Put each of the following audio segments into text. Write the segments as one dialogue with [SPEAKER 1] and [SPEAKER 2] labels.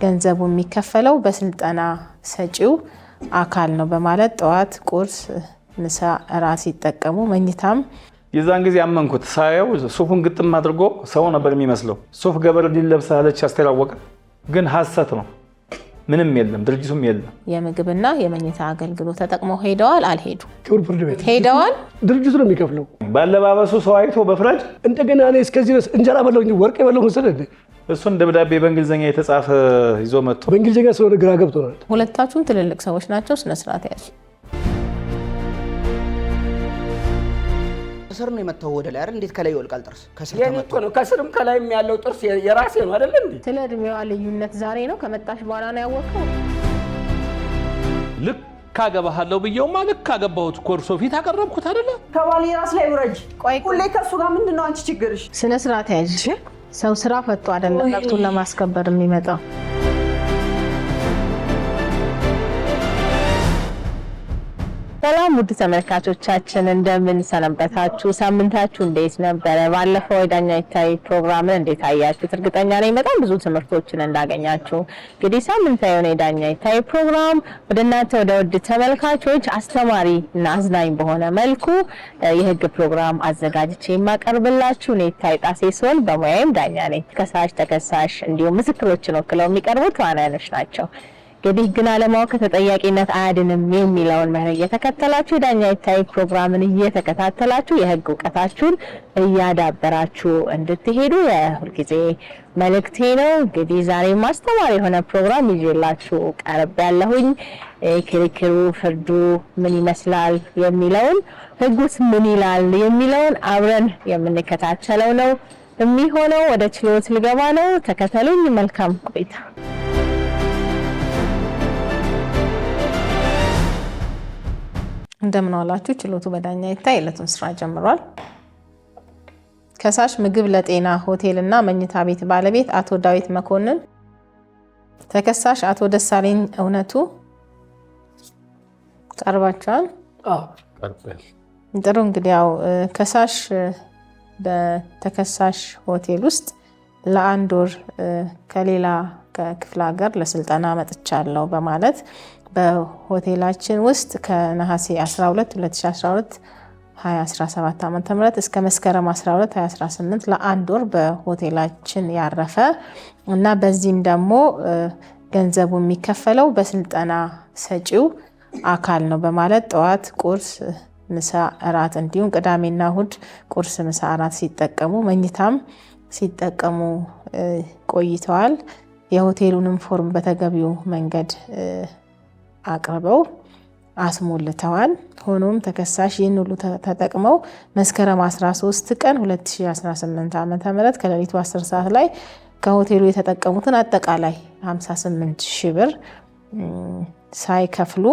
[SPEAKER 1] ገንዘቡ የሚከፈለው በስልጠና ሰጪው አካል ነው በማለት ጠዋት ቁርስ፣ ምሳ፣ እራት ሲጠቀሙ መኝታም
[SPEAKER 2] የዛን ጊዜ አመንኩት። ሳየው ሱፉን ግጥም አድርጎ ሰው ነበር የሚመስለው። ሱፍ ገበር ሊለብስ አለች አስቴር አወቀ። ግን ሐሰት ነው። ምንም የለም፣ ድርጅቱም የለም።
[SPEAKER 1] የምግብና የመኝታ አገልግሎት ተጠቅመው ሄደዋል። አልሄዱ
[SPEAKER 3] ክቡር ፍርድ ቤት
[SPEAKER 1] ሄደዋል።
[SPEAKER 3] ድርጅቱ ነው የሚከፍለው።
[SPEAKER 2] ባለባበሱ ሰው አይቶ በፍረድ
[SPEAKER 3] እንደገና እኔ እስከዚህ ድረስ እንጀራ በለው እንጂ ወርቅ የበለው መሰለህ።
[SPEAKER 2] እሱን ደብዳቤ በእንግሊዝኛ የተጻፈ ይዞ መጥቶ
[SPEAKER 3] በእንግሊዝኛ ስለሆነ ግራ ገብቶናል።
[SPEAKER 1] ሁለታችሁም ትልልቅ ሰዎች ናቸው። ስነ ስርዓት ያዙ።
[SPEAKER 4] ከስር ነው የመጣው ወደ ላይ አይደል? እንዴት ከላይ ይወልቃል ጥርስ? ከስር
[SPEAKER 5] ተመቶ ነው። ከስርም ከላይም ያለው ጥርስ የራሴ ነው አይደል እንዴ?
[SPEAKER 1] ስለ እድሜዋ ልዩነት ዛሬ ነው ከመጣሽ በኋላ ነው ያወቀው።
[SPEAKER 6] ልክ ካገባሃለው ብየውማ ልክ ካገባሁት ኮርሶ ፊት አቀረብኩት አይደለ?
[SPEAKER 5] ከባሌ ራስ ላይ ውረጅ።
[SPEAKER 1] ቆይ
[SPEAKER 5] ሁሌ ከሱ ጋር ምንድነው አንቺ ችግርሽ?
[SPEAKER 1] ስነ ስርዓት ያዥ። ሰው ስራ ፈቶ አይደለም መብቱን ለማስከበር የሚመጣው። ሰላም ውድ ተመልካቾቻችን እንደምን ሰነበታችሁ? ሳምንታችሁ እንዴት ነበረ? ባለፈው የዳኛ ይታይ ፕሮግራምን እንዴት አያችሁት? እርግጠኛ ነኝ በጣም ብዙ ትምህርቶችን እንዳገኛችሁ። እንግዲህ ሳምንታዊ የሆነ የዳኛ ይታይ ፕሮግራም ወደ እናንተ ወደ ውድ ተመልካቾች አስተማሪ እና አዝናኝ በሆነ መልኩ የህግ ፕሮግራም አዘጋጅቼ የማቀርብላችሁ እኔ ይታይ ጣሴ ሲሆን በሙያዬም ዳኛ ነኝ። ከሳሽ፣ ተከሳሽ እንዲሁም ምስክሮችን ወክለው የሚቀርቡት ተዋናዮች ናቸው። እንግዲህ ግን አለማወቅ ከተጠያቂነት አያድንም የሚለውን መርህ እየተከተላችሁ የዳኛ ይታይ ፕሮግራምን እየተከታተላችሁ የህግ እውቀታችሁን እያዳበራችሁ እንድትሄዱ የሁልጊዜ መልእክቴ ነው። እንግዲህ ዛሬ ማስተማሪ የሆነ ፕሮግራም ይዤላችሁ ቀርብ ያለሁኝ ክርክሩ ፍርዱ ምን ይመስላል የሚለውን ህጉስ ምን ይላል የሚለውን አብረን የምንከታተለው ነው የሚሆነው። ወደ ችሎት ልገባ ነው። ተከተሉኝ። መልካም ቆይታ። እንደምን ዋላችሁ። ችሎቱ በዳኛ ይታይ የዕለቱን ስራ ጀምሯል። ከሳሽ ምግብ ለጤና ሆቴል እና መኝታ ቤት ባለቤት አቶ ዳዊት መኮንን፣ ተከሳሽ አቶ ደሳለኝ እውነቱ ቀርባቸዋል። ጥሩ። እንግዲህ ያው ከሳሽ በተከሳሽ ሆቴል ውስጥ ለአንድ ወር ከሌላ ከክፍለ ሀገር ለስልጠና መጥቻለሁ በማለት በሆቴላችን ውስጥ ከነሐሴ 12 2012 2017 ዓ.ም እስከ መስከረም 12 2018 ለአንድ ወር በሆቴላችን ያረፈ እና በዚህም ደግሞ ገንዘቡ የሚከፈለው በስልጠና ሰጪው አካል ነው በማለት ጠዋት ቁርስ፣ ምሳ፣ እራት እንዲሁም ቅዳሜና እሁድ ቁርስ፣ ምሳ፣ እራት ሲጠቀሙ መኝታም ሲጠቀሙ ቆይተዋል። የሆቴሉንም ፎርም በተገቢው መንገድ አቅርበው አስሞልተዋል። ሆኖም ተከሳሽ ይህን ሁሉ ተጠቅመው መስከረም 13 ቀን 2018 ዓ.ም ከሌሊቱ 10 ሰዓት ላይ ከሆቴሉ የተጠቀሙትን አጠቃላይ 58,000 ብር ሳይከፍሉ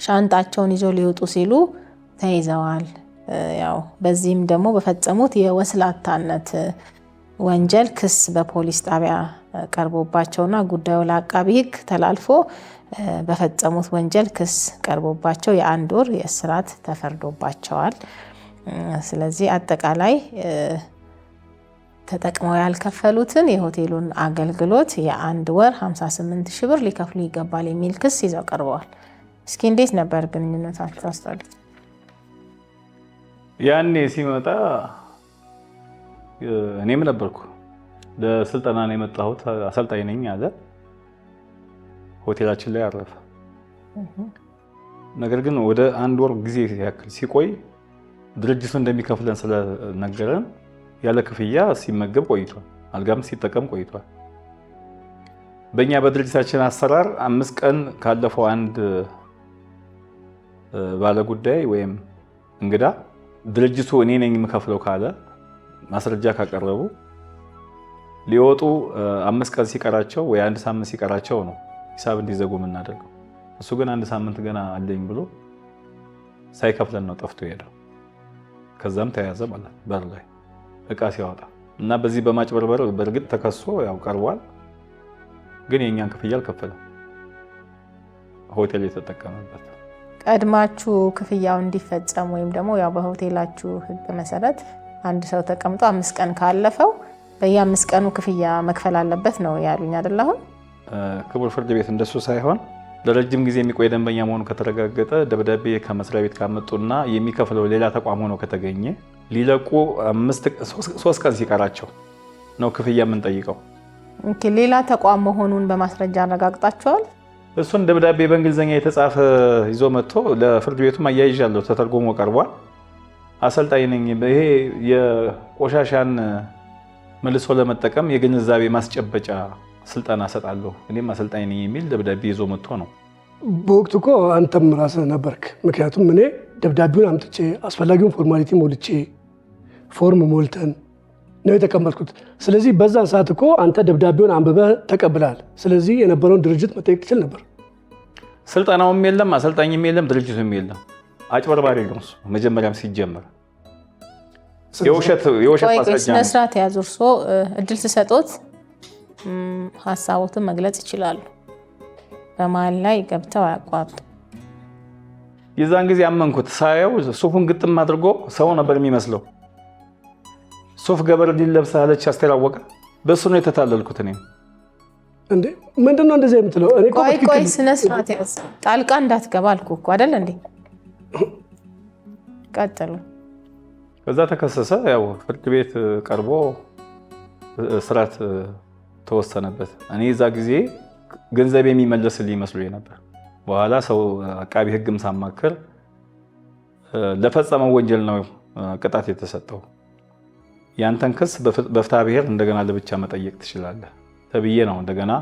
[SPEAKER 1] ሻንጣቸውን ይዘው ሊወጡ ሲሉ ተይዘዋል። ያው በዚህም ደግሞ በፈጸሙት የወስላታነት ወንጀል ክስ በፖሊስ ጣቢያ ቀርቦባቸውና ጉዳዩ ለአቃቢ ሕግ ተላልፎ በፈጸሙት ወንጀል ክስ ቀርቦባቸው የአንድ ወር የእስራት ተፈርዶባቸዋል። ስለዚህ አጠቃላይ ተጠቅመው ያልከፈሉትን የሆቴሉን አገልግሎት የአንድ ወር 58,000 ብር ሊከፍሉ ይገባል የሚል ክስ ይዘው ቀርበዋል። እስኪ እንዴት ነበር ግንኙነታችሁ? አስተዋል።
[SPEAKER 2] ያኔ ሲመጣ እኔም ነበርኩ። ለስልጠና ነው የመጣሁት፣ አሰልጣኝ ነኝ አለ። ሆቴላችን ላይ አረፈ። ነገር ግን ወደ አንድ ወር ጊዜ ያክል ሲቆይ ድርጅቱ እንደሚከፍለን ስለነገረን ያለ ክፍያ ሲመገብ ቆይቷል። አልጋም ሲጠቀም ቆይቷል። በእኛ በድርጅታችን አሰራር 5 ቀን ካለፈው አንድ ባለጉዳይ ወይም እንግዳ ድርጅቱ እኔ ነኝ የምከፍለው ካለ ማስረጃ ካቀረቡ ሊወጡ 5 ቀን ሲቀራቸው ወይ 1 ሳምንት ሲቀራቸው ነው ሂሳብ እንዲዘጉ የምናደርገው። እሱ ግን 1 ሳምንት ገና አለኝ ብሎ ሳይከፍለን ነው ጠፍቶ ሄደው። ከዛም ተያዘ ማለት በር ላይ እቃ ሲያወጣ እና በዚህ በማጭበርበር በእርግጥ ተከሶ ያው ቀርቧል። ግን የኛን ክፍያ አልከፈለም። ሆቴል የተጠቀመበት
[SPEAKER 1] ቀድማችሁ ክፍያው እንዲፈጸም ወይም ደግሞ ያው በሆቴላችሁ ሕግ መሰረት አንድ ሰው ተቀምጦ 5 ቀን ካለፈው በየ5 ቀኑ ክፍያ መክፈል አለበት ነው ያሉኝ አይደል? አሁን
[SPEAKER 2] ክቡር ፍርድ ቤት እንደሱ ሳይሆን ለረጅም ጊዜ የሚቆይ ደንበኛ መሆኑ ከተረጋገጠ ደብዳቤ ከመስሪያ ቤት ካመጡና የሚከፍለው ሌላ ተቋም ሆኖ ከተገኘ ሊለቁ 3 ቀን ሲቀራቸው ነው ክፍያ የምንጠይቀው።
[SPEAKER 1] ኦኬ፣ ሌላ ተቋም መሆኑን በማስረጃ አረጋግጣቸዋል?
[SPEAKER 2] እሱን ደብዳቤ በእንግሊዝኛ የተጻፈ ይዞ መጥቶ ለፍርድ ቤቱ አያይዣለሁ፣ ተተርጎሞ ቀርቧል። አሰልጣኝ ነኝ፣ ይሄ የቆሻሻን መልሶ ለመጠቀም የግንዛቤ ማስጨበጫ ስልጠና እሰጣለሁ፣ እኔም አሰልጣኝ ነኝ የሚል ደብዳቤ ይዞ መጥቶ ነው።
[SPEAKER 3] በወቅቱ እኮ አንተም ራስህ ነበርክ። ምክንያቱም እኔ ደብዳቤውን አምጥቼ አስፈላጊውን ፎርማሊቲ ሞልቼ ፎርም ሞልተን ነው የተቀመጥኩት። ስለዚህ በዛን ሰዓት እኮ አንተ ደብዳቤውን አንብበህ ተቀብለሃል። ስለዚህ የነበረውን ድርጅት መጠየቅ ትችል ነበር።
[SPEAKER 2] ስልጠናውም የለም፣ አሰልጣኝም የለም፣ ድርጅቱም የለም። አጭበርባሪ ነው እሱ። መጀመሪያም ሲጀመር የውሸት ማስረጃ
[SPEAKER 1] ስነ ስርዓት ያዙ። እርስዎ እድል ስሰጦት ሀሳቦትን መግለጽ ይችላሉ። በመሀል ላይ ገብተው አያቋርጡ።
[SPEAKER 2] የዛን ጊዜ አመንኩት። ሳየው ሱፉን ግጥም አድርጎ ሰው ነበር የሚመስለው። ሱፍ ገበርዲን ለብሳ አለች አስቴር አወቀ። በእሱ ነው የተታለልኩት። እኔ
[SPEAKER 3] እንዴ ምንድነው እንደዚህ የምትለው? እኔ
[SPEAKER 1] ቆይ ስነ ስርዓት ያዝ። ጣልቃ እንዳትገባ አልኩህ እኮ አይደል እንዴ? ቀጥሉ።
[SPEAKER 2] ከዛ ተከሰሰ። ያው ፍርድ ቤት ቀርቦ እስራት ተወሰነበት። እኔ እዛ ጊዜ ገንዘብ የሚመለስልኝ መስሎኝ ነበር። በኋላ ሰው አቃቢ ሕግም ሳማክር ለፈጸመው ወንጀል ነው ቅጣት የተሰጠው። ያንተን ክስ በፍትሐ ብሔር እንደገና ለብቻ መጠየቅ ትችላለህ ተብዬ ነው እንደገና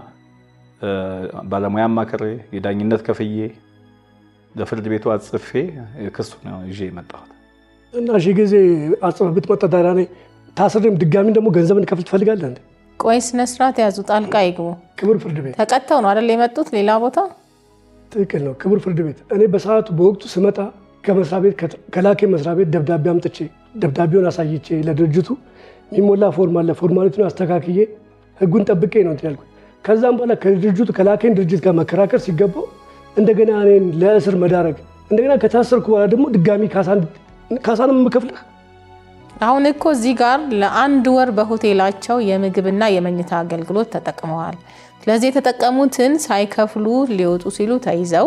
[SPEAKER 2] ባለሙያ አማክሬ የዳኝነት ከፍዬ ለፍርድ ቤቱ አጽፌ ክሱ ነው ይዤ የመጣሁት።
[SPEAKER 3] እና ሺህ ጊዜ አጽፈህ ብትመጣ ታዲያ እኔ ታስሬም ድጋሚ ደግሞ ገንዘብ እንከፍል ትፈልጋለህ እንዴ?
[SPEAKER 1] ቆይ ስነ ስርዓት ያዙ። ጣልቃ ይግቡ።
[SPEAKER 3] ክቡር ፍርድ ቤት
[SPEAKER 1] ተቀጥተው ነው አይደል የመጡት ሌላ ቦታ?
[SPEAKER 3] ትክክል ነው ክቡር ፍርድ ቤት። እኔ በሰዓቱ በወቅቱ ስመጣ ከመስሪያ ቤት ከላኬ መስሪያ ቤት ደብዳቤ አምጥቼ ደብዳቤውን አሳይቼ ለድርጅቱ የሚሞላ ፎርም አለ፣ ፎርማሊቲውን አስተካክዬ ህጉን ጠብቄ ነው እንትን ያልኩት። ከዛም በኋላ ከድርጅቱ ከላኬን ድርጅት ጋር መከራከር ሲገባው እንደገና እኔን ለእስር መዳረግ፣ እንደገና ከታሰርኩ በኋላ ደግሞ ድጋሚ ካሳንም የምከፍልህ።
[SPEAKER 1] አሁን እኮ እዚህ ጋር ለ1 ወር በሆቴላቸው የምግብና የመኝታ አገልግሎት ተጠቅመዋል። ስለዚህ የተጠቀሙትን ሳይከፍሉ ሊወጡ ሲሉ ተይዘው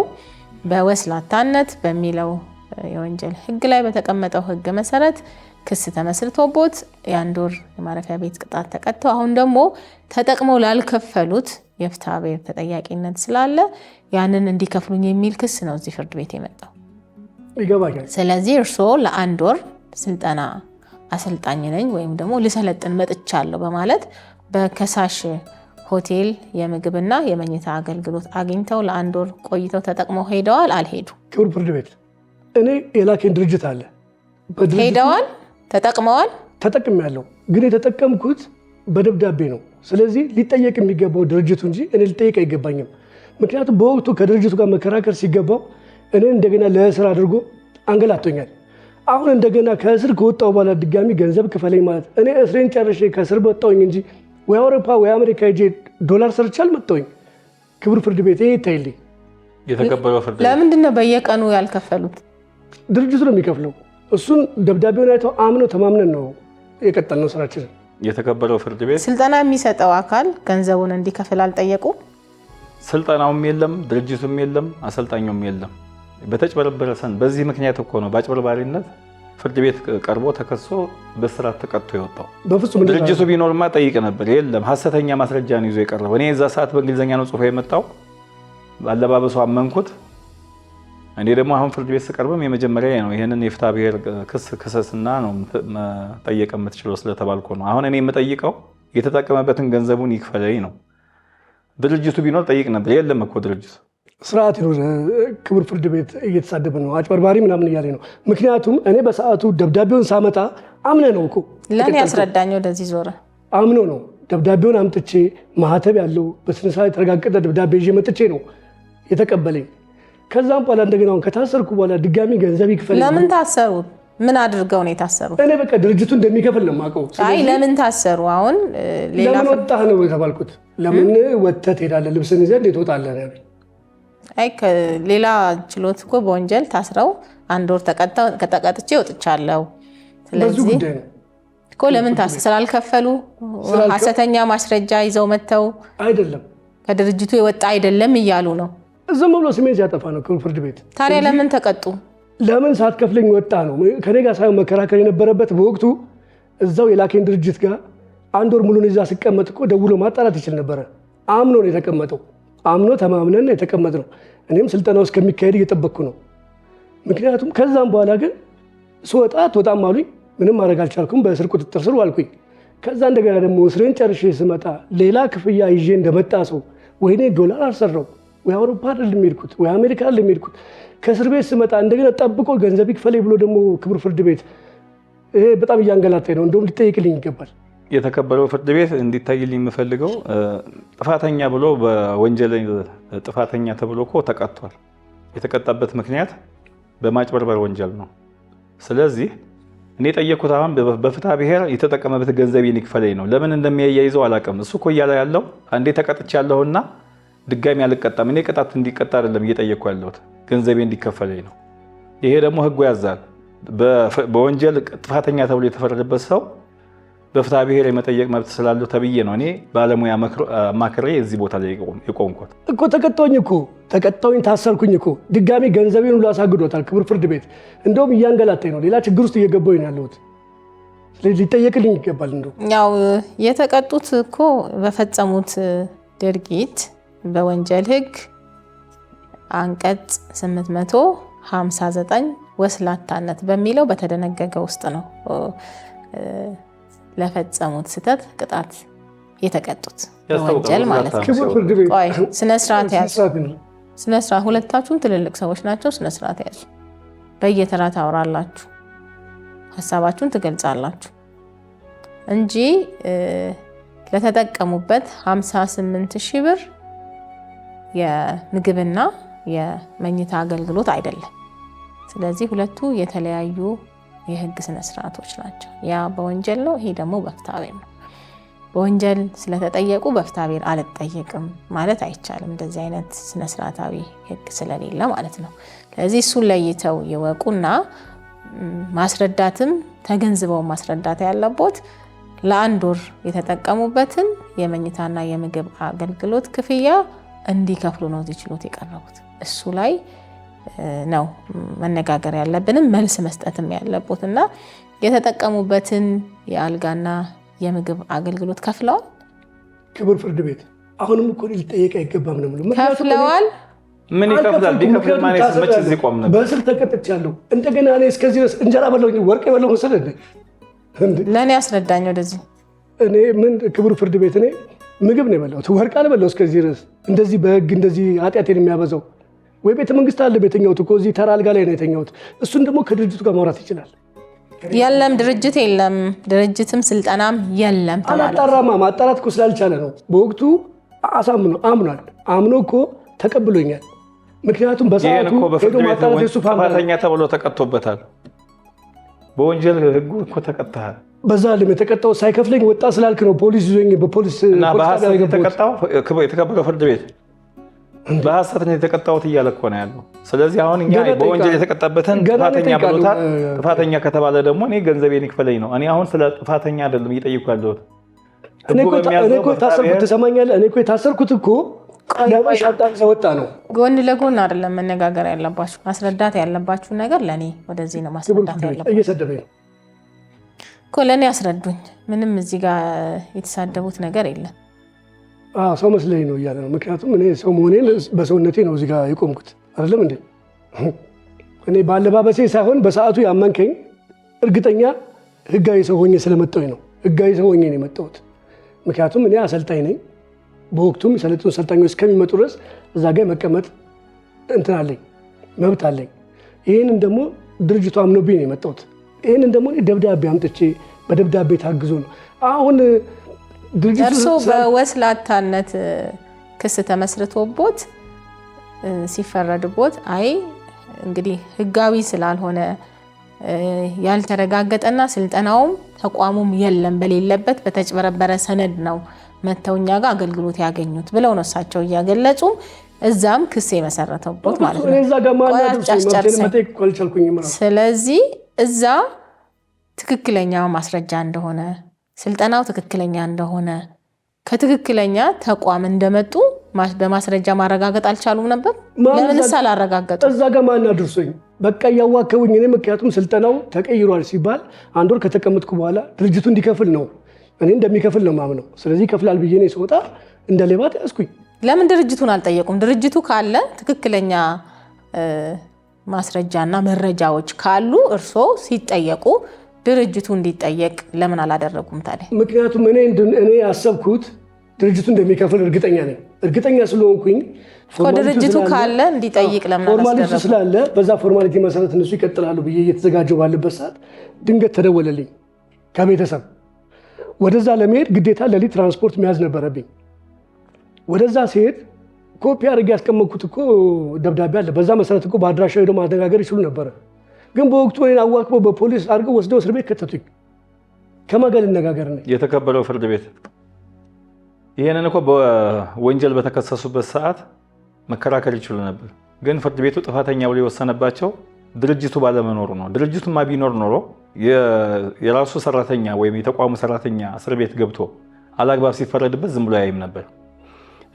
[SPEAKER 1] በወስላታነት በሚለው የወንጀል ህግ ላይ በተቀመጠው ህግ መሰረት ክስ ተመስርቶቦት የ1 ወር የማረፊያ ቤት ቅጣት ተቀጥተው አሁን ደግሞ ተጠቅመው ላልከፈሉት የፍትሐ ብሔር ተጠያቂነት ስላለ ያንን እንዲከፍሉኝ የሚል ክስ ነው እዚህ ፍርድ ቤት የመጣው።
[SPEAKER 3] ይገባኛል።
[SPEAKER 1] ስለዚህ እርስዎ ለ1 ወር ስልጠና አሰልጣኝ ነኝ ወይም ደግሞ ልሰለጥን መጥቻለሁ በማለት በከሳሽ ሆቴል የምግብና የመኝታ አገልግሎት አግኝተው ለ1 ወር ቆይተው ተጠቅመው ሄደዋል? አልሄዱ?
[SPEAKER 3] ክቡር ፍርድ ቤት እኔ የላኬን ድርጅት አለ
[SPEAKER 1] ሄደዋል? ተጠቅመዋል?
[SPEAKER 3] ተጠቅሜያለሁ፣ ግን የተጠቀምኩት በደብዳቤ ነው። ስለዚህ ሊጠየቅ የሚገባው ድርጅቱ እንጂ እኔ ሊጠየቅ አይገባኝም። ምክንያቱም በወቅቱ ከድርጅቱ ጋር መከራከር ሲገባው እኔ እንደገና ለእስር አድርጎ አንገላቶኛል። አሁን እንደገና ከእስር ከወጣሁ በኋላ ድጋሚ ገንዘብ ክፈለኝ ማለት እኔ እስሬን ጨርሼ ከእስር ወጣሁኝ እንጂ ወይ አውሮፓ ወይ አሜሪካ ሄጄ ዶላር ሰርቼ አልመጣሁኝ። ክቡር ፍርድ ቤት ይሄ ይታይልኝ።
[SPEAKER 2] የተከበረው ፍርድ ቤት
[SPEAKER 1] ለምንድን ነው በየቀኑ ያልከፈሉት?
[SPEAKER 3] ድርጅቱ ነው የሚከፍለው። እሱን ደብዳቤውን አይተው አምነው ተማምነን ነው የቀጠልነው ስራችንን።
[SPEAKER 2] የተከበረው ፍርድ ቤት
[SPEAKER 1] ስልጠና የሚሰጠው አካል ገንዘቡን እንዲከፍል አልጠየቁ?
[SPEAKER 2] ስልጠናውም የለም፣ ድርጅቱም የለም፣ አሰልጣኙም የለም። በተጭበረበረ ሰን በዚህ ምክንያት እኮ ነው በአጭበርባሪነት ፍርድ ቤት ቀርቦ ተከሶ በስራት ተቀጥቶ የወጣው።
[SPEAKER 3] በፍጹም
[SPEAKER 2] ድርጅቱ ቢኖርማ ጠይቅ ነበር። የለም፣ ሐሰተኛ ማስረጃ ነው ይዞ የቀረበው። እኔ የዛ ሰዓት በእንግሊዝኛ ነው ጽፎ የመጣው። አለባበሱ አመንኩት። እኔ ደግሞ አሁን ፍርድ ቤት ስቀርብም የመጀመሪያ ነው ይሄንን የፍትሐ ብሔር ክስ ክሰስና ነው መጠየቅ የምትችለው ስለተባልኩ ነው። አሁን እኔ የምጠይቀው የተጠቀመበትን ገንዘቡን ይክፈለኝ ነው። ድርጅቱ ቢኖር ጠይቅ ነበር። የለም እኮ ድርጅቱ።
[SPEAKER 3] ስርዓት ይኖር። ክቡር ፍርድ ቤት እየተሳደበ ነው፣ አጭበርባሪ ምናምን እያለ ነው። ምክንያቱም እኔ በሰዓቱ ደብዳቤውን ሳመጣ አምነ ነው እኮ
[SPEAKER 1] ለኔ ያስረዳኝ። ወደዚህ ዞረ
[SPEAKER 3] አምኖ ነው ደብዳቤውን አምጥቼ ማህተብ ያለው በስነስርዓት የተረጋገጠ ደብዳቤ ይዤ መጥቼ ነው የተቀበለኝ። ከዛም በኋላ እንደገና ከታሰርኩ በኋላ ድጋሚ ገንዘብ ይክፈል።
[SPEAKER 1] ለምን ታሰሩ? ምን አድርገው ነው የታሰሩት?
[SPEAKER 3] እኔ በቃ ድርጅቱ እንደሚከፍል ነው የማውቀው።
[SPEAKER 1] አይ ለምን ታሰሩ? አሁን ሌላ
[SPEAKER 3] ለምን ወጣህ ነው የተባልኩት። ለምን ወጥተህ ትሄዳለህ? ልብስን ይዘህ እንዴት ትወጣለህ?
[SPEAKER 1] አይ ሌላ ችሎት እኮ በወንጀል ታስረው 1 ወር ተቀጥቼ ወጥቻለሁ። ስለዚህ
[SPEAKER 3] ጉዳይ ነው
[SPEAKER 1] እኮ ለምን ታሰሩ? ስላልከፈሉ ሐሰተኛ ማስረጃ ይዘው መተው
[SPEAKER 3] አይደለም።
[SPEAKER 1] ከድርጅቱ የወጣ አይደለም እያሉ ነው።
[SPEAKER 3] ዝም ብሎ ስሜን ሲያጠፋ ነው ክቡር ፍርድ ቤት።
[SPEAKER 1] ታዲያ ለምን ተቀጡ?
[SPEAKER 3] ለምን ሳትከፍለኝ ወጣ ነው። ከኔ ጋር ሳይሆን መከራከር የነበረበት በወቅቱ እዛው የላከኝ ድርጅት ጋር 1 ወር ሙሉ እዛ ሲቀመጥ እኮ ደውሎ ማጣራት ይችል ነበረ። አምኖ ነው የተቀመጠው። አምኖ ተማምነን የተቀመጥነው። እኔም ስልጠናው እስከሚካሄድ እየጠበቅኩ ነው። ምክንያቱም ከዛም በኋላ ግን ስወጣ አትወጣም አሉኝ። ምንም ማድረግ አልቻልኩም። በእስር ቁጥጥር ስር ዋልኩኝ። ከዛ እንደገና ደግሞ እስሬን ጨርሼ ስመጣ ሌላ ክፍያ ይዤ እንደመጣ ሰው ወይኔ ዶላር አልሰራው ወይ አውሮፓ አይደለም የሄድኩት ወይ አሜሪካ አይደለም የሄድኩት። ከእስር ቤት ስመጣ እንደገና ጠብቆ ገንዘብ ይክፈለኝ ብሎ ደግሞ ክቡር ፍርድ ቤት ይሄ በጣም እያንገላታኝ ነው። እንደውም ሊጠይቅልኝ ይገባል።
[SPEAKER 2] የተከበረው ፍርድ ቤት እንዲታይልኝ የምፈልገው ጥፋተኛ ብሎ በወንጀል ጥፋተኛ ተብሎ እኮ ተቀጥቷል። የተቀጣበት ምክንያት በማጭበርበር ወንጀል ነው። ስለዚህ እኔ ጠየቅኩት። አሁን በፍትሐ ብሔር የተጠቀመበት ገንዘቤን ይክፈለኝ ነው። ለምን እንደሚያያይዘው አላውቅም። እሱ እኮ እያለ ያለው አንዴ ተቀጥቻለሁና ድጋሚ አልቀጣም። እኔ ቅጣት እንዲቀጣ አይደለም እየጠየቅኩ ያለሁት ገንዘቤ እንዲከፈለኝ ነው። ይሄ ደግሞ ህጉ ያዛል። በወንጀል ጥፋተኛ ተብሎ የተፈረደበት ሰው በፍትሐ ብሔር የመጠየቅ መብት ስላለው ተብዬ ነው እኔ ባለሙያ አማክሬ እዚህ ቦታ ላይ የቆምኩት
[SPEAKER 3] እኮ። ተቀጣሁኝ፣ ታሰርኩኝ እኮ ድጋሚ ገንዘቤን ሁሉ አሳግዶታል ክቡር ፍርድ ቤት። እንደውም እያንገላታኝ ነው። ሌላ ችግር ውስጥ እየገባሁኝ ነው ያለሁት። ስለዚህ ሊጠየቅልኝ ይገባል። እንደው ያው
[SPEAKER 1] የተቀጡት እኮ በፈጸሙት ድርጊት በወንጀል ህግ አንቀጽ 859 ወስላታነት በሚለው በተደነገገ ውስጥ ነው ለፈጸሙት ስህተት ቅጣት የተቀጡት ወንጀል ማለት ነው። ቆይ ስነ ስርዓት ያዙ። ስነ ስርዓት ሁለታችሁም ትልልቅ ሰዎች ናቸው። ስነ ስርዓት ያዙ። በየተራ ታወራላችሁ፣ ሀሳባችሁን ትገልጻላችሁ እንጂ ለተጠቀሙበት 58,000 ብር የምግብና የመኝታ አገልግሎት አይደለም። ስለዚህ ሁለቱ የተለያዩ የህግ ስነ ስርዓቶች ናቸው። ያ በወንጀል ነው፣ ይሄ ደግሞ በፍትሐ ብሔር ነው። በወንጀል ስለተጠየቁ በፍትሐ ብሔር አልጠየቅም ማለት አይቻልም። እንደዚህ አይነት ስነ ስርዓታዊ ህግ ስለሌለ ማለት ነው። ስለዚህ እሱን ለይተው ይወቁና ማስረዳትም ተገንዝበው ማስረዳት ያለቦት ለ1 ወር የተጠቀሙበትን የመኝታና የምግብ አገልግሎት ክፍያ እንዲከፍሉ ነው እዚህ ችሎት የቀረቡት። እሱ ላይ ነው መነጋገር ያለብንም መልስ መስጠትም ያለቦትና የተጠቀሙበትን የአልጋና የምግብ አገልግሎት ከፍለዋል።
[SPEAKER 3] ክቡር ፍርድ ቤት አሁንም እኮ ሊጠየቅ አይገባም ነው ማለት
[SPEAKER 1] ከፍለዋል።
[SPEAKER 2] ምን ይከፍላል? ቢከፍል ማለት መቼ እዚህ ቆም ነበር።
[SPEAKER 3] በስር ተቀጥቻለሁ። እንደገና እኔ እስከዚህ ድረስ እንጀራ በላሁኝ፣ ወርቅ በላሁ መሰለህ እንዴ?
[SPEAKER 1] ለኔ አስረዳኝ ወደዚህ።
[SPEAKER 3] እኔ ምን ክቡር ፍርድ ቤት እኔ ምግብ ነው የበላሁት፣ ወርቅ አልበላሁ እስከዚህ ድረስ። እንደዚህ በህግ እንደዚህ ኃጢአቴን የሚያበዛው ወይ ቤተ መንግስት አለ የተኛሁት እኮ እዚህ ተራ አልጋ ላይ ነው የተኛሁት። እሱን ደግሞ ከድርጅቱ ጋር ማውራት ይችላል።
[SPEAKER 1] የለም ድርጅት የለም፣ ድርጅትም ስልጠናም የለም ተባለ።
[SPEAKER 3] አላጣራማ። ማጣራት እኮ ስላልቻለ ነው። በወቅቱ አምኗል። አምኖ እኮ ተቀብሎኛል። ምክንያቱም በሰዓቱ ሄዶ ማጣራት የሱ
[SPEAKER 2] ጥፋተኛ ተብሎ ተቀጥቶበታል። በወንጀል ህጉ እኮ ተቀጥተሃል።
[SPEAKER 3] በዛ ለም የተቀጣው ሳይከፍለኝ ወጣ ስላልክ ነው ፖሊስ ይዞኝ በፖሊስ
[SPEAKER 2] እና በሐሰት የተቀጣው የተከበረው ፍርድ ቤት በሐሰት ነው የተቀጣሁት እያለ እኮ ነው ያለው። ስለዚህ አሁን እኛ በወንጀል የተቀጣበትን ጥፋተኛ ብሎታል። ጥፋተኛ ከተባለ ደግሞ እኔ ገንዘቤን ይክፈለኝ ነው። እኔ አሁን ስለ ጥፋተኛ አይደለም እየጠየኩ ያለሁት።
[SPEAKER 3] እኔ እኮ ታሰርኩት፣ ትሰማኛለህ? እኔ እኮ የታሰርኩት እኮ ለማሻጣት ወጣ ነው።
[SPEAKER 1] ጎን ለጎን አይደለም መነጋገር ያለባችሁ። ማስረዳት ያለባችሁ ነገር ለኔ ወደዚህ ነው ማስረዳት ያለባችሁ።
[SPEAKER 3] እየሰደበኝ ነው
[SPEAKER 1] እኮ ለኔ አስረዱኝ። ምንም እዚህ ጋር የተሳደቡት ነገር የለም።
[SPEAKER 3] ሰው መስለኝ ነው እያለ ነው። ምክንያቱም እኔ ሰው መሆኔን በሰውነቴ ነው እዚህ ጋር የቆምኩት አይደለም እንዴ? እኔ ባለባበሴ ሳይሆን በሰዓቱ ያመንከኝ እርግጠኛ ህጋዊ ሰው ሆኜ ስለመጣሁኝ ነው። ህጋዊ ሰው ሆኜ ነው የመጣሁት። ምክንያቱም እኔ አሰልጣኝ ነኝ። በወቅቱም የሰለጠኑ ሰልጣኞች እስከሚመጡ ድረስ እዛ ጋር መቀመጥ እንትን አለኝ፣ መብት አለኝ። ይህንን ደግሞ ድርጅቱ አምኖብኝ ነው የመጣሁት። ይህንን ደግሞ ደብዳቤ አምጥቼ በደብዳቤ ታግዞ ነው አሁን
[SPEAKER 1] እርሶ በወስላታነት ክስ ተመስርቶቦት ሲፈረድቦት አይ እንግዲህ ህጋዊ ስላልሆነ ያልተረጋገጠና ስልጠናውም ተቋሙም የለም በሌለበት በተጭበረበረ ሰነድ ነው መተውኛ ጋር አገልግሎት ያገኙት ብለው ነው እሳቸው እያገለጹ እዛም ክስ የመሰረተቦት ማለት ነው። ስለዚህ እዛ ትክክለኛ ማስረጃ እንደሆነ ስልጠናው ትክክለኛ እንደሆነ ከትክክለኛ ተቋም እንደመጡ በማስረጃ ማረጋገጥ አልቻሉም ነበር? ለምንስ አላረጋገጡ?
[SPEAKER 3] እዛ ጋር ማን አድርሶኝ በቃ ያዋከቡኝ። እኔ ምክንያቱም ስልጠናው ተቀይሯል ሲባል 1 ወር ከተቀመጥኩ በኋላ ድርጅቱ እንዲከፍል ነው እኔ እንደሚከፍል ነው ማምነው። ስለዚህ ይከፍላል ብዬ ነው ስወጣ እንደ ሌባ ተያዝኩኝ።
[SPEAKER 1] ለምን ድርጅቱን አልጠየቁም? ድርጅቱ ካለ ትክክለኛ ማስረጃና መረጃዎች ካሉ እርሶ ሲጠየቁ ድርጅቱ እንዲጠየቅ ለምን አላደረጉም ታዲያ?
[SPEAKER 3] ምክንያቱም እኔ ያሰብኩት ድርጅቱ እንደሚከፍል እርግጠኛ ነኝ። እርግጠኛ ስለሆንኩኝ
[SPEAKER 1] ድርጅቱ ካለ እንዲጠይቅ ለምን
[SPEAKER 3] ፎርማሊቲ ስላለ በዛ ፎርማሊቲ መሰረት እነሱ ይቀጥላሉ ብዬ እየተዘጋጀው ባለበት ሰዓት ድንገት ተደወለልኝ ከቤተሰብ። ወደዛ ለመሄድ ግዴታ ለሊት ትራንስፖርት መያዝ ነበረብኝ። ወደዛ ሲሄድ ኮፒ አድርጌ ያስቀመጥኩት እኮ ደብዳቤ አለ። በዛ መሰረት እኮ በአድራሻ ሄዶ ማነጋገር ይችሉ ነበረ። ግን በወቅቱ እኔን አዋክበው በፖሊስ አድርገው ወስደው እስር ቤት ከተቱኝ። ከማን ጋር ልነጋገር ነው?
[SPEAKER 2] የተከበረው ፍርድ ቤት ይሄንን እኮ በወንጀል በተከሰሱበት ሰዓት መከራከር ይችሉ ነበር። ግን ፍርድ ቤቱ ጥፋተኛ ብሎ የወሰነባቸው ድርጅቱ ባለመኖሩ ነው። ድርጅቱማ ቢኖር ኖሮ የራሱ ሰራተኛ ወይም የተቋሙ ሰራተኛ እስር ቤት ገብቶ አላግባብ ሲፈረድበት ዝም ብሎ ያይም ነበር።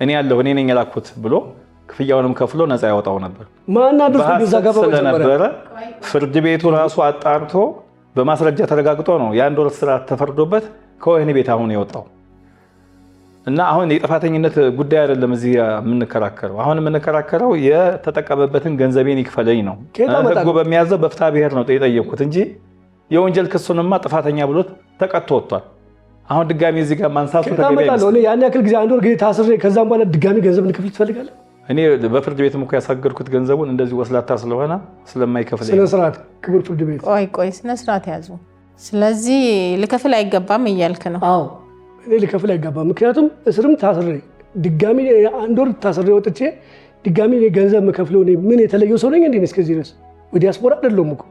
[SPEAKER 2] እኔ ያለሁ እኔ ነኝ የላኩት ብሎ ክፍያውንም ከፍሎ ነፃ ያወጣው ነበር።
[SPEAKER 3] ማን አድርሶ
[SPEAKER 2] ስለነበረ ፍርድ ቤቱ ራሱ አጣርቶ በማስረጃ ተረጋግጦ ነው የ1 ወር እስራት ተፈርዶበት ከወህኒ ቤት አሁን የወጣው። እና አሁን የጥፋተኝነት ጉዳይ አይደለም እዚህ የምንከራከረው። አሁን የምንከራከረው የተጠቀመበትን ገንዘቤን ይክፈለኝ ነው። ህጉ በሚያዘው በፍትሐ ብሔር ነው የጠየቅኩት እንጂ የወንጀል ክሱንማ ጥፋተኛ ብሎት ተቀጥቶ ወጥቷል። አሁን ድጋሚ እዚህ ጋር ማንሳቱ ተገቢ አይደለም።
[SPEAKER 3] ያን ያክል ጊዜ 1 ወር ጊዜ ታስሬ ከዛም በኋላ ድጋሚ ገንዘብ እንክፍል ትፈልጋለህ?
[SPEAKER 2] እኔ በፍርድ ቤትም እኮ ያሳገድኩት ገንዘቡን እንደዚህ ወስላታ ስለሆነ ስለማይከፍል
[SPEAKER 3] ስነ ስርዓት ክቡር ፍርድ ቤት
[SPEAKER 1] ቆይ ስነ ስርዓት ያዙ። ስለዚህ ልከፍል አይገባም እያልክ ነው?
[SPEAKER 3] አዎ እኔ ልከፍል አይገባም። ምክንያቱም እስርም ታስሬ ድጋሚ 1 ወር ታስሬ ወጥቼ ድጋሚ ገንዘብ መከፍለው ምን የተለየው ሰው ነኝ እንዴ? እስከዚህ ድረስ ወደ ዲያስፖራ አይደለም እኮ።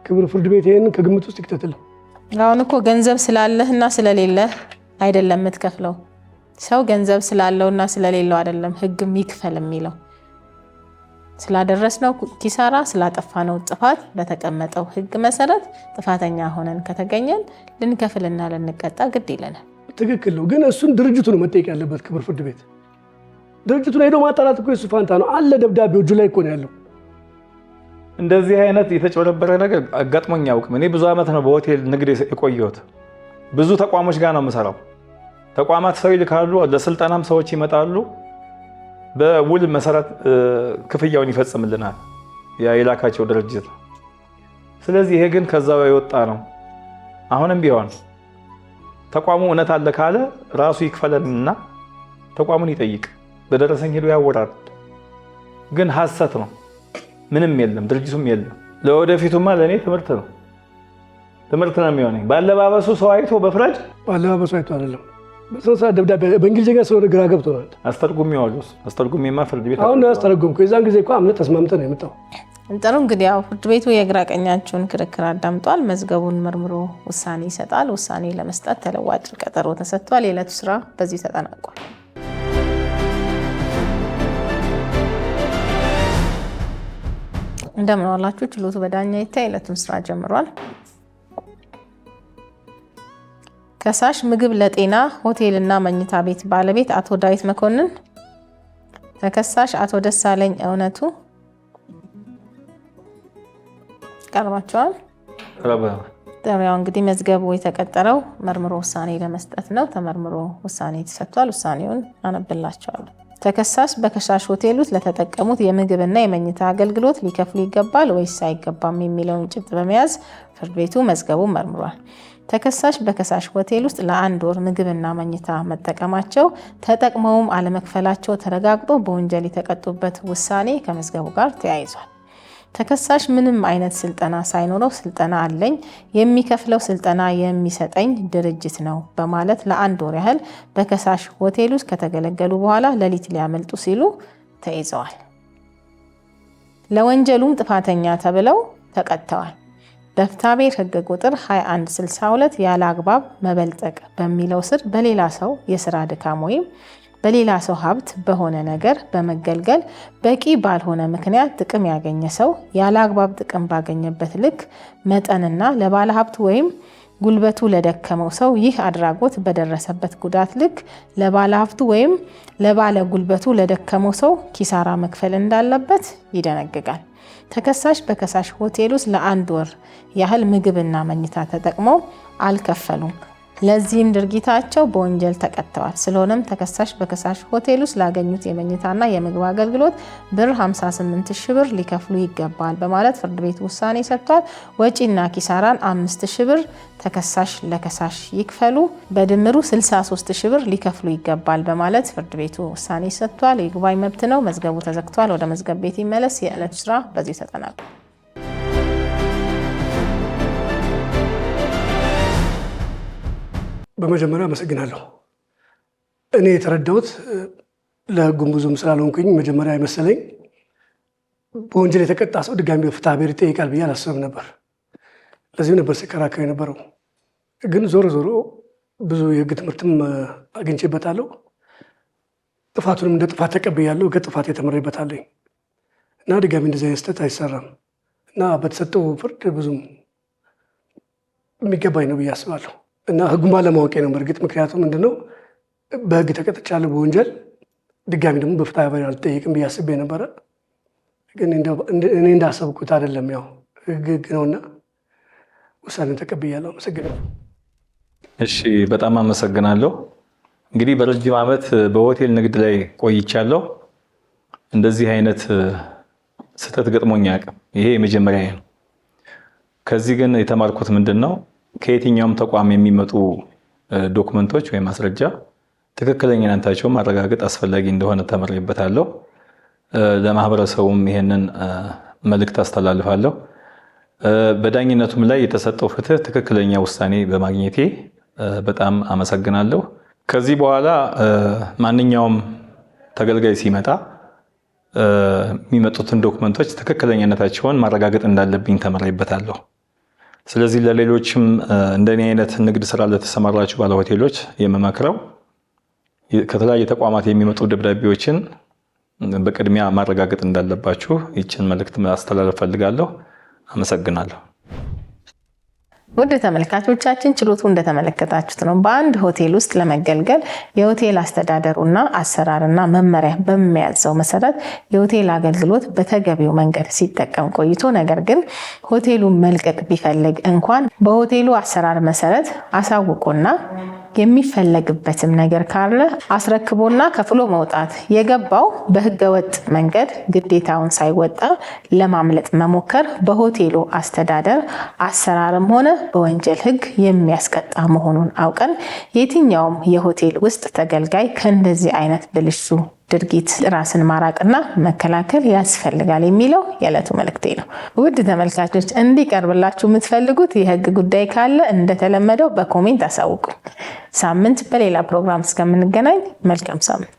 [SPEAKER 3] ክቡር ፍርድ ቤት ይሄንን ከግምት ውስጥ ይክተትልኝ።
[SPEAKER 1] አሁን እኮ ገንዘብ ስላለህና ስለሌለህ አይደለም የምትከፍለው። ሰው ገንዘብ ስላለውና ስለሌለው አይደለም ህግም ይክፈል የሚለው። ስላደረስነው ኪሳራ፣ ስላጠፋነው ጥፋት በተቀመጠው ህግ መሰረት ጥፋተኛ ሆነን ከተገኘን ልንከፍልና ልንቀጣ ግድ ይለናል።
[SPEAKER 3] ትክክል ነው። ግን እሱን ድርጅቱ ነው መጠየቅ ያለበት። ክቡር ፍርድ ቤት ድርጅቱን ሄዶ ማጣራት እኮ የሱ ፋንታ ነው። አለ ደብዳቤው እጁ ላይ እኮ ነው ያለው።
[SPEAKER 2] እንደዚህ አይነት የተጨበረበረ ነገር አጋጥሞኝ አያውቅም። እኔ ብዙ ዓመት ነው በሆቴል ንግድ የቆየሁት። ብዙ ተቋሞች ጋር ነው የምሰራው። ተቋማት ሰው ይልካሉ፣ ለስልጠናም ሰዎች ይመጣሉ። በውል መሰረት ክፍያውን ይፈጽምልናል የላካቸው ድርጅት። ስለዚህ ይሄ ግን ከዛ የወጣ ነው። አሁንም ቢሆን ተቋሙ እውነት አለ ካለ ራሱ ይክፈለንና ተቋሙን ይጠይቅ። በደረሰኝ ሄዶ ያወራል። ግን ሐሰት ነው። ምንም የለም፣ ድርጅቱም የለም። ለወደፊቱማ ለእኔ ትምህርት ነው የሚሆነኝ። ባለባበሱ ሰው አይቶ በፍረድ
[SPEAKER 3] ባለባበሱ አይቶ አይደለም በሰንሳ ደብዳቤ በእንግሊዝኛ ስለሆነ ግራ ገብቶናል።
[SPEAKER 2] አስተርጉሜማ ፍርድ ቤት
[SPEAKER 3] አሁን ያስተረጎምኩ የዛን ጊዜ እኮ አምነት ተስማምተን ነው የመጣው።
[SPEAKER 1] ጥሩ እንግዲህ ያው ፍርድ ቤቱ የግራ ቀኛችሁን ክርክር አዳምጧል። መዝገቡን መርምሮ ውሳኔ ይሰጣል። ውሳኔ ለመስጠት ተለዋጭ ቀጠሮ ተሰጥቷል። የዕለቱ ስራ በዚህ ተጠናቋል። እንደምን ዋላችሁ። ችሎቱ በዳኛ ይታይ የዕለቱን ስራ ጀምሯል። ከሳሽ ምግብ ለጤና ሆቴልና መኝታ ቤት ባለቤት አቶ ዳዊት መኮንን፣ ተከሳሽ አቶ ደሳለኝ እውነቱ ቀርባቸዋል። ያው እንግዲህ መዝገቡ የተቀጠረው መርምሮ ውሳኔ ለመስጠት ነው። ተመርምሮ ውሳኔ ተሰጥቷል። ውሳኔውን አነብላቸዋለሁ። ተከሳሽ በከሳሽ ሆቴል ውስጥ ለተጠቀሙት የምግብና የመኝታ አገልግሎት ሊከፍሉ ይገባል ወይስ አይገባም የሚለውን ጭብጥ በመያዝ ፍርድ ቤቱ መዝገቡን መርምሯል። ተከሳሽ በከሳሽ ሆቴል ውስጥ ለ1 ወር ምግብና መኝታ መጠቀማቸው ተጠቅመውም አለመክፈላቸው ተረጋግጦ በወንጀል የተቀጡበት ውሳኔ ከመዝገቡ ጋር ተያይዟል። ተከሳሽ ምንም አይነት ስልጠና ሳይኖረው ስልጠና አለኝ፣ የሚከፍለው ስልጠና የሚሰጠኝ ድርጅት ነው በማለት ለ1 ወር ያህል በከሳሽ ሆቴል ውስጥ ከተገለገሉ በኋላ ሌሊት ሊያመልጡ ሲሉ ተይዘዋል። ለወንጀሉም ጥፋተኛ ተብለው ተቀጥተዋል። በፍትሐብሔር ሕግ ቁጥር 2162 ያለ አግባብ መበልጠቅ በሚለው ስር በሌላ ሰው የስራ ድካም ወይም በሌላ ሰው ሀብት በሆነ ነገር በመገልገል በቂ ባልሆነ ምክንያት ጥቅም ያገኘ ሰው ያለ አግባብ ጥቅም ባገኘበት ልክ መጠንና ለባለ ሀብት ወይም ጉልበቱ ለደከመው ሰው ይህ አድራጎት በደረሰበት ጉዳት ልክ ለባለ ሀብቱ ወይም ለባለ ጉልበቱ ለደከመው ሰው ኪሳራ መክፈል እንዳለበት ይደነግጋል። ተከሳሽ በከሳሽ ሆቴል ውስጥ ለ1 ወር ያህል ምግብና መኝታ ተጠቅመው አልከፈሉም። ለዚህም ድርጊታቸው በወንጀል ተቀጥተዋል። ስለሆነም ተከሳሽ በከሳሽ ሆቴል ውስጥ ላገኙት የመኝታና የምግብ አገልግሎት ብር 58,000 ብር ሊከፍሉ ይገባል በማለት ፍርድ ቤቱ ውሳኔ ሰጥቷል። ወጪና ኪሳራን 5,000 ብር ተከሳሽ ለከሳሽ ይክፈሉ፣ በድምሩ 63,000 ብር ሊከፍሉ ይገባል በማለት ፍርድ ቤቱ ውሳኔ ሰጥቷል። የይግባኝ መብት ነው። መዝገቡ ተዘግቷል። ወደ መዝገብ ቤት ይመለስ። የዕለቱ ስራ በዚህ ተጠናቋል።
[SPEAKER 3] በመጀመሪያ አመሰግናለሁ። እኔ የተረዳሁት ለህጉም ብዙም ስላልሆንኩኝ መጀመሪያ የመሰለኝ በወንጀል የተቀጣ ሰው ድጋሚ በፍትሐ ብሔር ይጠይቃል ብዬ አላስብም ነበር። ለዚህም ነበር ሲከራከር የነበረው። ግን ዞሮ ዞሮ ብዙ የህግ ትምህርትም አግኝቼበታለሁ። ጥፋቱንም እንደ ጥፋት ተቀብያለሁ። ከጥፋት የተመረበታለኝ እና ድጋሚ እንደዚህ አይነት ስህተት አይሰራም እና በተሰጠው ፍርድ ብዙም የሚገባኝ ነው ብዬ አስባለሁ። እና ህጉን ባለማወቄ ነው። በእርግጥ ምክንያቱም ምንድነው በህግ ተቀጥቻለሁ በወንጀል ድጋሚ ደግሞ በፍትሐ ብሔር አልጠየቅም ብዬ አስቤ ነበረ። ግን እኔ እንዳሰብኩት አይደለም። ያው ህግ ነውና ውሳኔ ተቀብያለሁ። አመሰግናለሁ።
[SPEAKER 2] እሺ፣ በጣም አመሰግናለሁ። እንግዲህ በረጅም ዓመት በሆቴል ንግድ ላይ ቆይቻለሁ። እንደዚህ አይነት ስህተት ገጥሞኝ አያውቅም። ይሄ የመጀመሪያ ነው። ከዚህ ግን የተማርኩት ምንድነው ከየትኛውም ተቋም የሚመጡ ዶክመንቶች ወይም ማስረጃ ትክክለኛነታቸውን ማረጋገጥ አስፈላጊ እንደሆነ ተመሬበታለሁ። ለማህበረሰቡም ይሄንን መልእክት አስተላልፋለሁ። በዳኝነቱም ላይ የተሰጠው ፍትህ ትክክለኛ ውሳኔ በማግኘቴ በጣም አመሰግናለሁ። ከዚህ በኋላ ማንኛውም ተገልጋይ ሲመጣ የሚመጡትን ዶክመንቶች ትክክለኛነታቸውን ማረጋገጥ እንዳለብኝ ተመሬበታለሁ። ስለዚህ ለሌሎችም እንደኔ አይነት ንግድ ስራ ለተሰማራችሁ ባለሆቴሎች የምመክረው ከተለያዩ ተቋማት የሚመጡ ደብዳቤዎችን በቅድሚያ ማረጋገጥ እንዳለባችሁ ይችን መልእክት ማስተላለፍ ፈልጋለሁ። አመሰግናለሁ።
[SPEAKER 1] ውድ ተመልካቾቻችን ችሎቱ እንደተመለከታችሁት ነው። በአንድ ሆቴል ውስጥ ለመገልገል የሆቴል አስተዳደሩና አሰራርና መመሪያ በሚያዘው መሰረት የሆቴል አገልግሎት በተገቢው መንገድ ሲጠቀም ቆይቶ ነገር ግን ሆቴሉን መልቀቅ ቢፈልግ እንኳን በሆቴሉ አሰራር መሰረት አሳውቆና የሚፈለግበትም ነገር ካለ አስረክቦና ከፍሎ መውጣት የገባው በህገወጥ መንገድ ግዴታውን ሳይወጣ ለማምለጥ መሞከር በሆቴሉ አስተዳደር አሰራርም ሆነ በወንጀል ህግ የሚያስቀጣ መሆኑን አውቀን የትኛውም የሆቴል ውስጥ ተገልጋይ ከእንደዚህ አይነት ብልሹ ድርጊት ራስን ማራቅና መከላከል ያስፈልጋል የሚለው የዕለቱ መልእክቴ ነው። ውድ ተመልካቾች እንዲቀርብላችሁ የምትፈልጉት የህግ ጉዳይ ካለ እንደተለመደው በኮሜንት አሳውቁ። ሳምንት በሌላ ፕሮግራም እስከምንገናኝ መልካም ሳምንት።